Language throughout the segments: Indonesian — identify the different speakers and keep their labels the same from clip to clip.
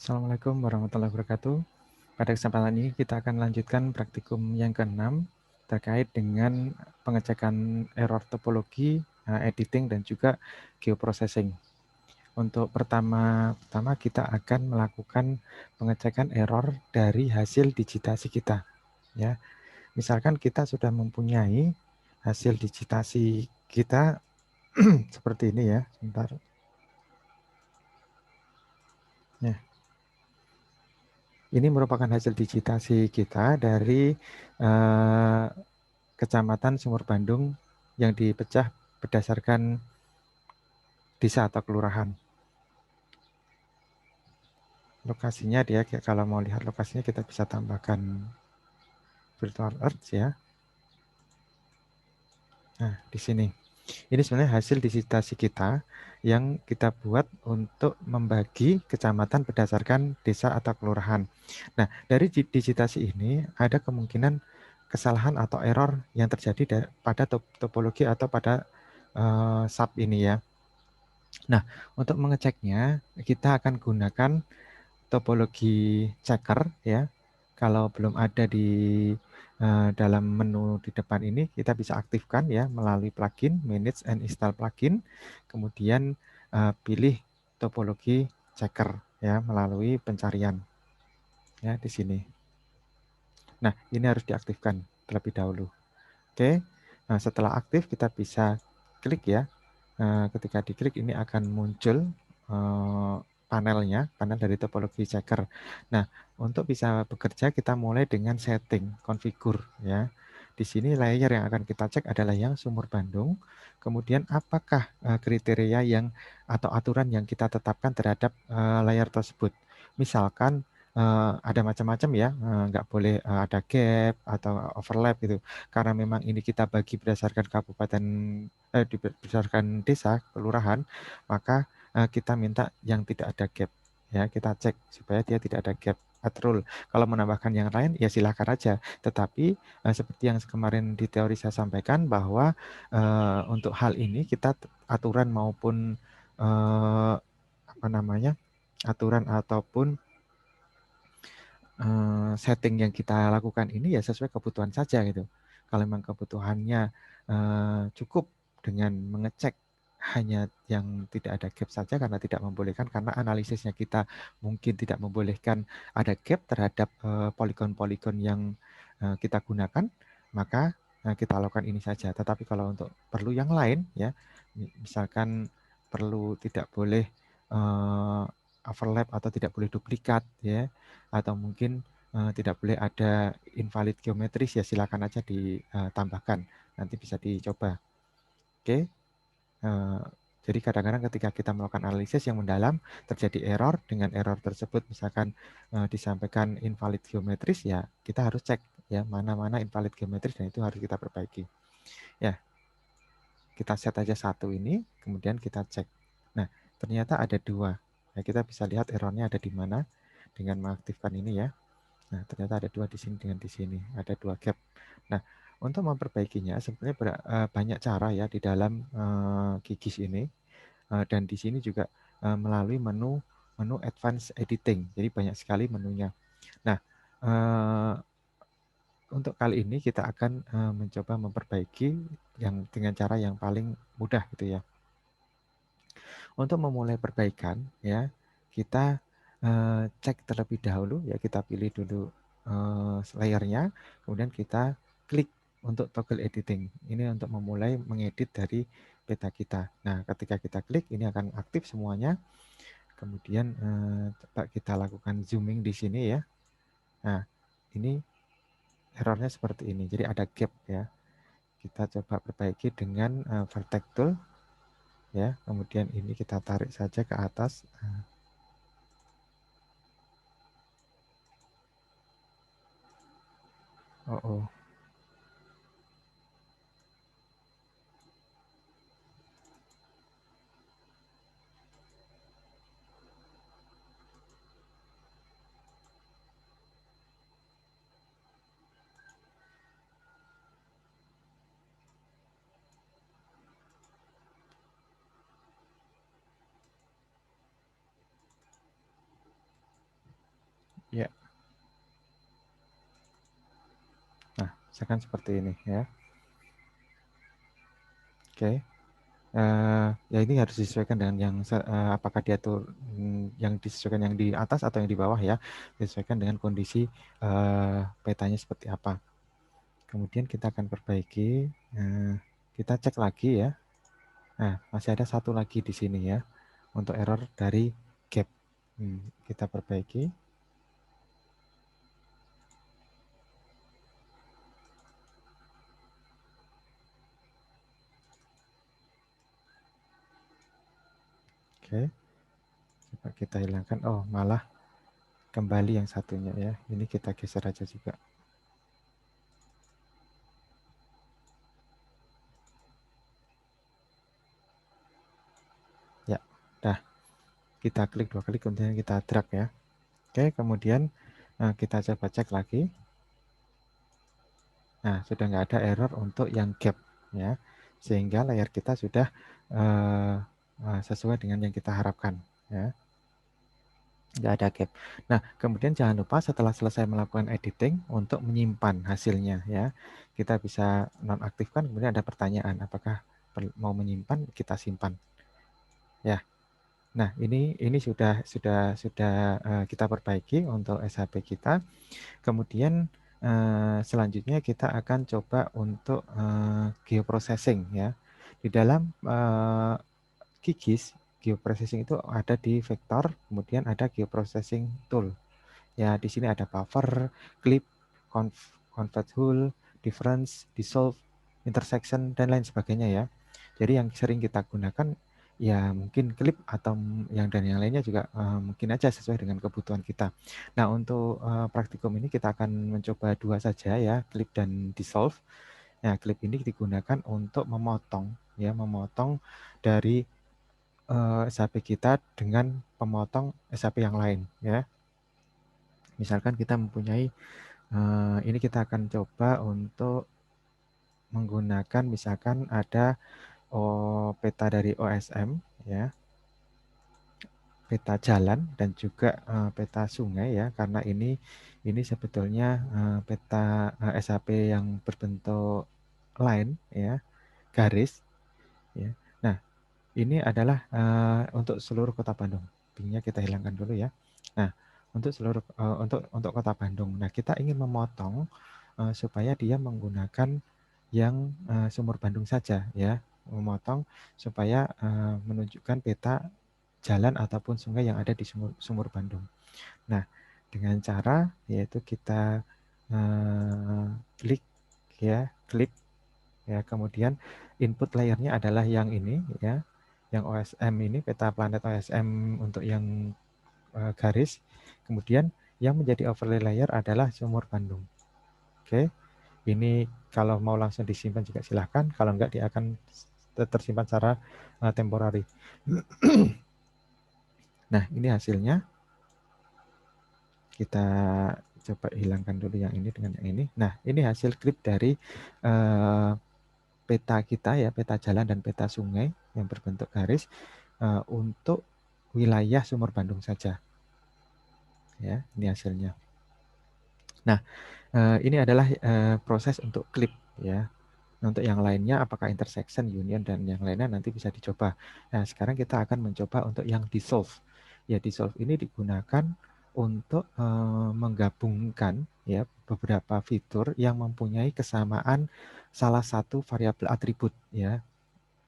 Speaker 1: Assalamualaikum warahmatullahi wabarakatuh. Pada kesempatan ini kita akan lanjutkan praktikum yang ke-6 terkait dengan pengecekan error topologi, editing, dan juga geoprocessing. Untuk pertama kita akan melakukan pengecekan error dari hasil digitasi kita. Ya, misalkan kita sudah mempunyai hasil digitasi kita seperti ini ya, sebentar. Ya, ini merupakan hasil digitasi kita dari Kecamatan Sumur Bandung yang dipecah berdasarkan desa atau kelurahan. Lokasinya dia, kalau mau lihat lokasinya kita bisa tambahkan virtual earth ya. Nah, di sini. Ini sebenarnya hasil digitasi kita yang kita buat untuk membagi kecamatan berdasarkan desa atau kelurahan. Nah, dari digitasi ini ada kemungkinan kesalahan atau error yang terjadi pada topologi atau pada sub ini ya. Nah, untuk mengeceknya kita akan gunakan topologi checker ya. Kalau belum ada di dalam menu di depan ini, kita bisa aktifkan ya melalui plugin manage and install plugin. Kemudian pilih topologi checker ya melalui pencarian ya di sini. Nah, ini harus diaktifkan terlebih dahulu. Oke. Nah, setelah aktif kita bisa klik ya. Ketika diklik ini akan muncul panel dari topologi checker. Nah, untuk bisa bekerja kita mulai dengan setting, configure ya. Di sini layer yang akan kita cek adalah yang Sumur Bandung. Kemudian apakah kriteria yang atau aturan yang kita tetapkan terhadap layer tersebut. Misalkan ada macam-macam ya, nggak boleh ada gap atau overlap gitu. Karena memang ini kita bagi berdasarkan kabupaten berdasarkan desa, kelurahan, maka kita minta yang tidak ada gap. Ya, kita cek supaya dia tidak ada gap rule. Kalau menambahkan yang lain, ya silakan aja. Tetapi seperti yang kemarin di teori saya sampaikan bahwa untuk hal ini kita aturan maupun apa namanya aturan ataupun setting yang kita lakukan ini ya sesuai kebutuhan saja gitu. Kalau memang kebutuhannya cukup dengan mengecek hanya yang tidak ada gap saja karena tidak membolehkan, karena analisisnya kita mungkin tidak membolehkan ada gap terhadap poligon-poligon yang kita gunakan, maka kita lakukan ini saja. Tetapi kalau untuk perlu yang lain ya, misalkan perlu tidak boleh overlap atau tidak boleh duplikat ya, atau mungkin tidak boleh ada invalid geometris ya silakan aja ditambahkan, nanti bisa dicoba. Oke. Jadi kadang-kadang ketika kita melakukan analisis yang mendalam terjadi error, dengan error tersebut misalkan disampaikan invalid geometris ya kita harus cek ya mana-mana invalid geometris dan itu harus kita perbaiki. Ya, kita set aja satu ini, kemudian kita cek. Nah, ternyata ada dua. Nah, kita bisa lihat errornya ada di mana dengan mengaktifkan ini ya. Nah, ternyata ada dua di sini dengan di sini, ada dua gap. Nah, untuk memperbaikinya sebenarnya banyak cara ya di dalam Gigis ini. Dan di sini juga melalui menu advanced editing. Jadi banyak sekali menunya. Nah, untuk kali ini kita akan mencoba memperbaiki yang dengan cara yang paling mudah gitu ya. Untuk memulai perbaikan ya, kita cek terlebih dahulu ya, kita pilih dulu layernya, kemudian kita klik untuk toggle editing. Ini untuk memulai mengedit dari peta kita. Nah, ketika kita klik ini akan aktif semuanya. Kemudian coba kita lakukan zooming di sini ya. Nah, ini errornya seperti ini. Jadi ada gap ya. Kita coba perbaiki dengan vertex tool ya. Kemudian ini kita tarik saja ke atas. Oh, oh. Ya. Nah, misalkan seperti ini ya. Oke. Ya ini harus disesuaikan dengan yang apakah dia tuh yang disesuaikan yang di atas atau yang di bawah ya. Disesuaikan dengan kondisi petanya seperti apa. Kemudian kita akan perbaiki. Kita cek lagi ya. Nah, masih ada satu lagi di sini ya. Untuk error dari gap. Kita perbaiki. Oke. Coba kita hilangkan. Oh, malah kembali yang satunya ya. Ini kita geser aja juga. Ya, dah. Kita klik 2 kali, kemudian kita drag ya. Oke, kemudian kita coba cek lagi. Nah, sudah nggak ada error untuk yang gap ya, sehingga layar kita sudah sesuai dengan yang kita harapkan ya, nggak ada gap. Nah, kemudian jangan lupa setelah selesai melakukan editing untuk menyimpan hasilnya ya, kita bisa nonaktifkan. Kemudian ada pertanyaan, apakah mau menyimpan, kita simpan ya. Nah, ini sudah kita perbaiki untuk SHP kita. Kemudian selanjutnya kita akan coba untuk geoprocessing ya. Di dalam QGIS, geoprocessing itu ada di vektor, kemudian ada geoprocessing tool. Ya, di sini ada buffer, clip, convert hull, difference, dissolve, intersection, dan lain sebagainya ya. Jadi yang sering kita gunakan ya mungkin clip atau yang lainnya juga mungkin aja sesuai dengan kebutuhan kita. Nah, untuk praktikum ini kita akan mencoba 2 saja ya, clip dan dissolve. Nah, clip ini digunakan untuk memotong dari SHP kita dengan pemotong SHP yang lain ya. Misalkan kita mempunyai ini kita akan coba untuk menggunakan misalkan ada peta dari OSM ya, peta jalan dan juga peta sungai ya, karena ini sebetulnya peta SHP yang berbentuk line ya, garis ya. Nah, ini adalah untuk seluruh Kota Bandung. Pinknya kita hilangkan dulu ya. Nah, untuk seluruh untuk Kota Bandung. Nah, kita ingin memotong supaya dia menggunakan yang Sumur Bandung saja ya, memotong supaya menunjukkan peta jalan ataupun sungai yang ada di Sumur Bandung. Nah, dengan cara yaitu kita klik ya, klik ya, kemudian input layernya adalah yang ini ya, yang OSM ini, peta planet OSM untuk yang garis. Kemudian yang menjadi overlay layer adalah Sumur Bandung. Oke, ini kalau mau langsung disimpan juga silahkan, kalau enggak dia akan tersimpan secara temporary. Nah, ini hasilnya. Kita coba hilangkan dulu yang ini dengan yang ini. Nah, ini hasil klip dari peta kita ya, peta jalan dan peta sungai yang berbentuk garis untuk wilayah Sumur Bandung saja. Ya, ini hasilnya. Nah, ini adalah proses untuk klip ya. Untuk yang lainnya apakah intersection, union, dan yang lainnya nanti bisa dicoba. Nah, sekarang kita akan mencoba untuk yang dissolve. Ya, dissolve ini digunakan untuk menggabungkan ya beberapa fitur yang mempunyai kesamaan salah satu variabel atribut ya.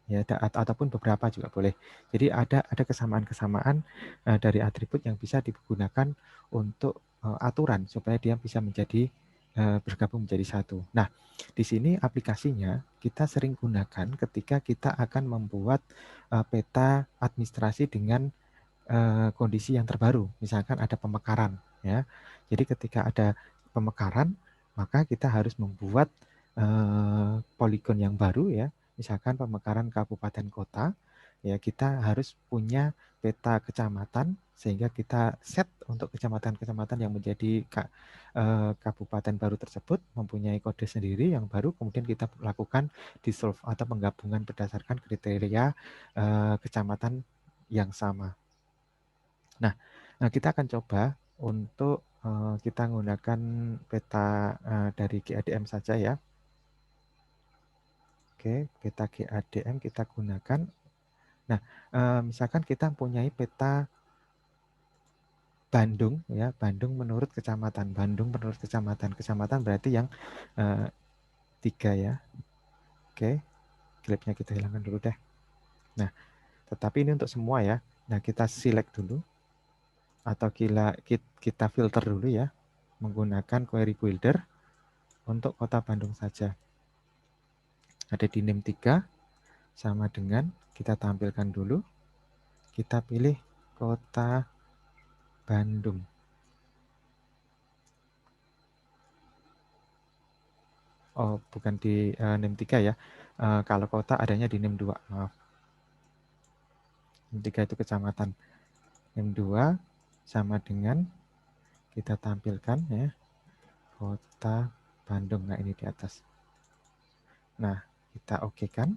Speaker 1: Ya, ataupun beberapa juga boleh. Jadi ada kesamaan-kesamaan dari atribut yang bisa digunakan untuk aturan supaya dia bisa menjadi bergabung menjadi satu. Nah, di sini aplikasinya kita sering gunakan ketika kita akan membuat peta administrasi dengan kondisi yang terbaru. Misalkan ada pemekaran ya. Jadi ketika ada pemekaran, maka kita harus membuat poligon yang baru ya. Misalkan pemekaran kabupaten kota, ya kita harus punya peta kecamatan sehingga kita set untuk kecamatan-kecamatan yang menjadi kabupaten baru tersebut mempunyai kode sendiri yang baru, kemudian kita lakukan dissolve atau penggabungan berdasarkan kriteria kecamatan yang sama. Nah, kita akan coba untuk kita menggunakan peta dari GADM saja ya. Oke, peta GADM kita gunakan. Nah, misalkan kita mempunyai peta Bandung ya, Bandung menurut kecamatan. Bandung menurut kecamatan. Kecamatan berarti yang 3 ya. Oke, klipnya kita hilangkan dulu deh. Nah, tetapi ini untuk semua ya. Nah, kita select dulu atau kita filter dulu ya menggunakan query builder untuk kota Bandung saja. Ada di NIM 3 sama dengan kita tampilkan dulu. Kita pilih kota Bandung. Oh, bukan di NIM 3 ya. Kalau kota adanya di NIM 2, maaf. NIM 3 itu kecamatan. NIM 2 sama dengan kita tampilkan ya kota Bandung. Nah, ini di atas. Nah, kita oke-kan.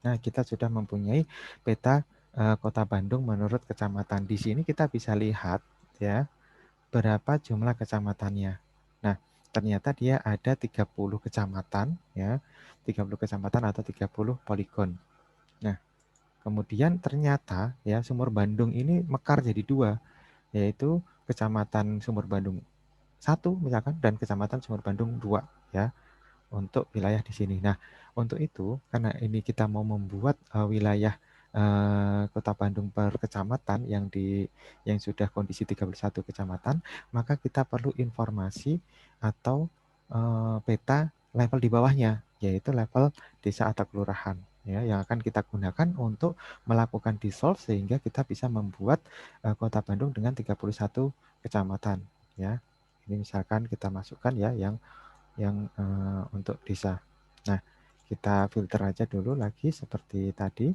Speaker 1: Nah, kita sudah mempunyai peta kota Bandung menurut kecamatan. Di sini kita bisa lihat ya berapa jumlah kecamatannya. Nah, ternyata dia ada 30 kecamatan ya. 30 kecamatan atau 30 poligon. Nah, kemudian ternyata ya Sumur Bandung ini mekar jadi 2, yaitu Kecamatan Sumur Bandung 1 misalkan dan Kecamatan Sumur Bandung 2 ya. Untuk wilayah di sini. Nah, untuk itu karena ini kita mau membuat wilayah Kota Bandung per kecamatan yang sudah kondisi 31 kecamatan, maka kita perlu informasi atau peta level di bawahnya, yaitu level desa atau kelurahan ya yang akan kita gunakan untuk melakukan dissolve sehingga kita bisa membuat Kota Bandung dengan 31 kecamatan ya. Ini misalkan kita masukkan ya yang untuk desa. Nah, kita filter aja dulu lagi seperti tadi.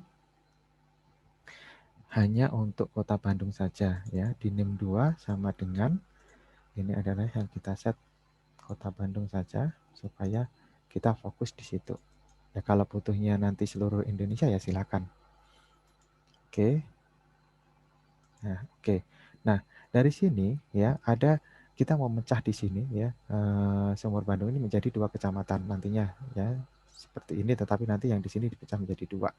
Speaker 1: Hanya untuk kota Bandung saja ya. Di NIM 2 sama dengan ini adalah yang kita set kota Bandung saja supaya kita fokus di situ. Ya kalau butuhnya nanti seluruh Indonesia ya silakan. Oke. Nah, oke. Nah, dari sini ya ada kita mau mecah di sini ya. Sumur Bandung ini menjadi 2 kecamatan nantinya ya. Seperti ini tetapi nanti yang di sini dipecah menjadi 2.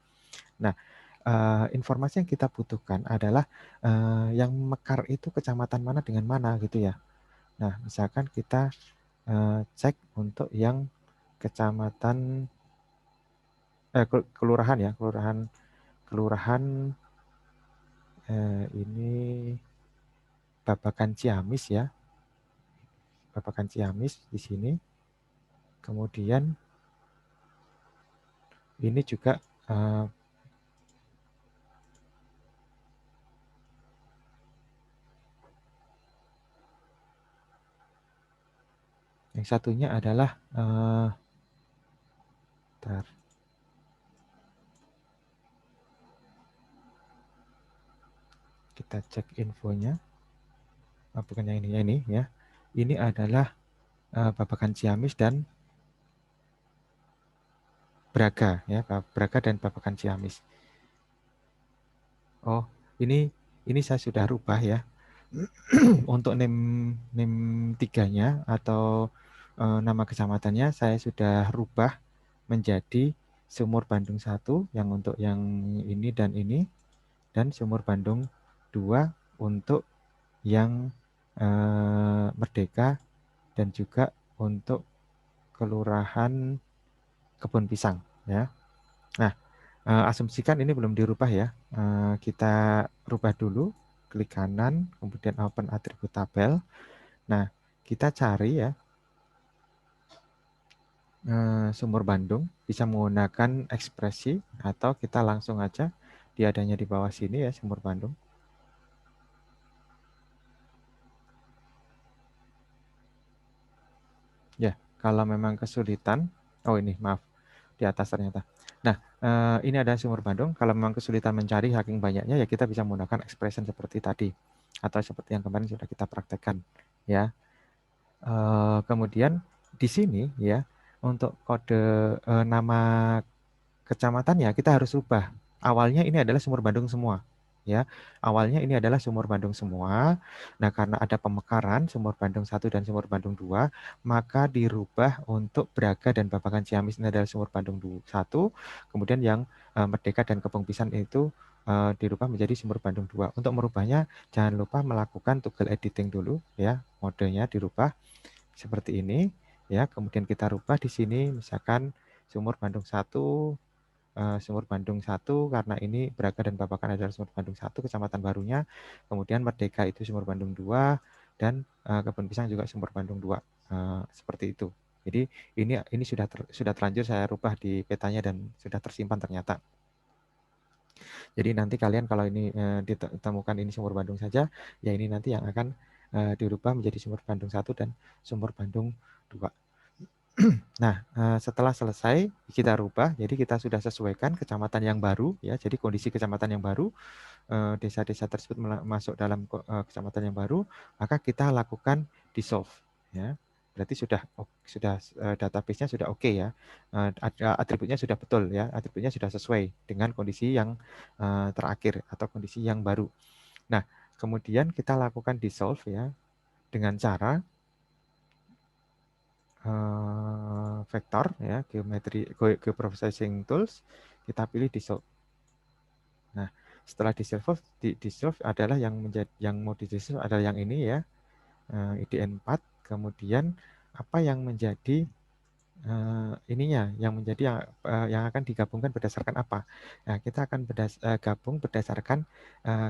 Speaker 1: Nah, informasi yang kita butuhkan adalah yang mekar itu kecamatan mana dengan mana gitu ya. Nah, misalkan kita cek untuk yang kecamatan kelurahan ya, kelurahan ini Babakan Ciamis ya. Babakan Ciamis di sini. Kemudian ini juga yang satunya adalah bentar. Kita cek infonya. Bukan yang ini ya. Ini adalah Babakan Ciamis dan Braga ya, Braga dan Babakan Ciamis. Oh, ini saya sudah rubah ya. Untuk NIM 3-nya atau nama kecamatannya saya sudah rubah menjadi Sumur Bandung 1 yang untuk yang ini dan Sumur Bandung 2 untuk yang Merdeka dan juga untuk Kelurahan Kebun Pisang ya. Nah, asumsikan ini belum dirubah ya. Kita rubah dulu, klik kanan, kemudian open atribut tabel. Nah, kita cari ya Sumur Bandung, bisa menggunakan ekspresi atau kita langsung aja dia adanya di bawah sini ya Sumur Bandung. Ya, kalau memang kesulitan, oh ini maaf di atas ternyata. Nah, ini ada Sumur Bandung. Kalau memang kesulitan mencari saking banyaknya ya kita bisa menggunakan expression seperti tadi atau seperti yang kemarin sudah kita praktekkan ya. Kemudian di sini ya untuk kode nama kecamatannya kita harus ubah. Awalnya ini adalah Sumur Bandung semua. ya. Awalnya ini adalah sumur Bandung semua. Nah, karena ada pemekaran sumur Bandung 1 dan sumur Bandung 2, maka dirubah untuk Braga dan Babakan Ciamis ini adalah sumur Bandung 1. Kemudian yang Merdeka dan Kepung Pisan itu dirubah menjadi sumur Bandung 2. Untuk merubahnya jangan lupa melakukan toggle editing dulu ya. Modenya dirubah seperti ini ya. Kemudian kita rubah di sini misalkan sumur Bandung 1, sumur Bandung 1 karena ini Braga dan Babakan adalah sumur Bandung 1 kecamatan barunya. Kemudian Merdeka itu sumur Bandung 2 dan Kebun Pisang juga sumur Bandung 2. Seperti itu. Jadi ini sudah terlanjur saya rubah di petanya dan sudah tersimpan ternyata. Jadi nanti kalian kalau ini ditemukan ini sumur Bandung saja, ya ini nanti yang akan dirubah menjadi sumur Bandung 1 dan sumur Bandung 2. Nah, setelah selesai kita rubah, jadi kita sudah sesuaikan kecamatan yang baru ya. Jadi kondisi kecamatan yang baru, desa-desa tersebut masuk dalam kecamatan yang baru, maka kita lakukan dissolve ya. Berarti sudah database-nya sudah oke ya. Atributnya sudah betul ya, atributnya sudah sesuai dengan kondisi yang terakhir atau kondisi yang baru. Nah, kemudian kita lakukan dissolve ya dengan cara vektor ya, geoprocessing tools, kita pilih dissolve. Nah, setelah dissolve adalah yang mau dissolve adalah yang ini ya, IDN 4. Kemudian apa yang menjadi ininya, yang akan digabungkan berdasarkan apa? Nah, kita akan gabung berdasarkan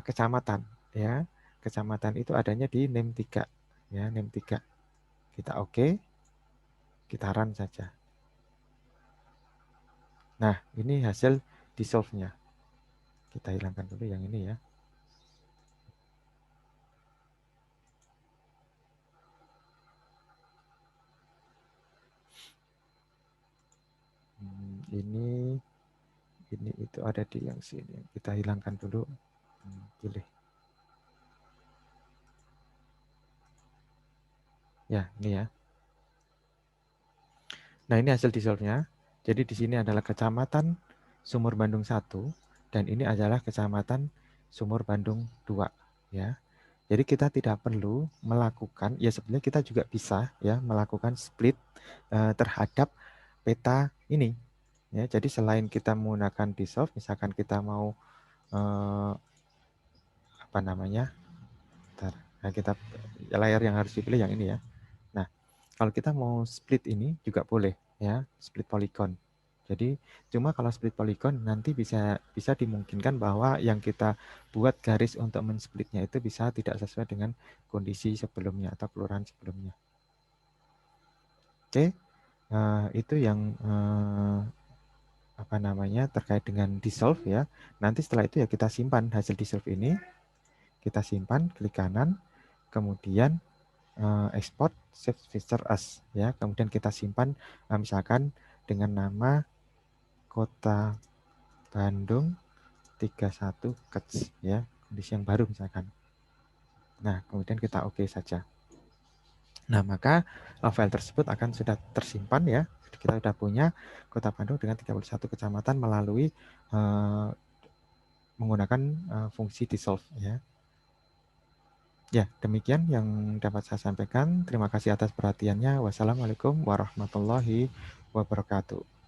Speaker 1: kecamatan ya. Kecamatan itu adanya di NEM 3 ya, NEM 3. Kita oke. Kita run saja. Nah, ini hasil dissolve-nya. Kita hilangkan dulu yang ini ya. Ini itu ada di yang sini. Kita hilangkan dulu. Pilih. Ya, ini ya. Nah, ini hasil dissolve-nya. Jadi di sini adalah Kecamatan Sumur Bandung 1 dan ini adalah Kecamatan Sumur Bandung 2 ya. Jadi kita tidak perlu melakukan, ya sebenarnya kita juga bisa ya melakukan split terhadap peta ini. Ya, jadi selain kita menggunakan dissolve, misalkan kita mau apa namanya? Bentar. Nah, layar yang harus dipilih yang ini ya. Nah, kalau kita mau split ini juga boleh ya, split polygon. Jadi cuma kalau split polygon nanti bisa dimungkinkan bahwa yang kita buat garis untuk mensplitnya itu bisa tidak sesuai dengan kondisi sebelumnya atau kelurahan sebelumnya. Oke, itu yang apa namanya terkait dengan dissolve ya. Nanti setelah itu ya kita simpan hasil dissolve ini, kita simpan, klik kanan, kemudian export save feature as ya. Kemudian kita simpan misalkan dengan nama Kota Bandung 31 Kets ya, kondisi yang baru misalkan. Nah, kemudian kita oke saja. Nah, maka file tersebut akan sudah tersimpan ya. Kita sudah punya Kota Bandung dengan 31 kecamatan melalui menggunakan fungsi dissolve ya. Ya, demikian yang dapat saya sampaikan. Terima kasih atas perhatiannya. Wassalamualaikum warahmatullahi wabarakatuh.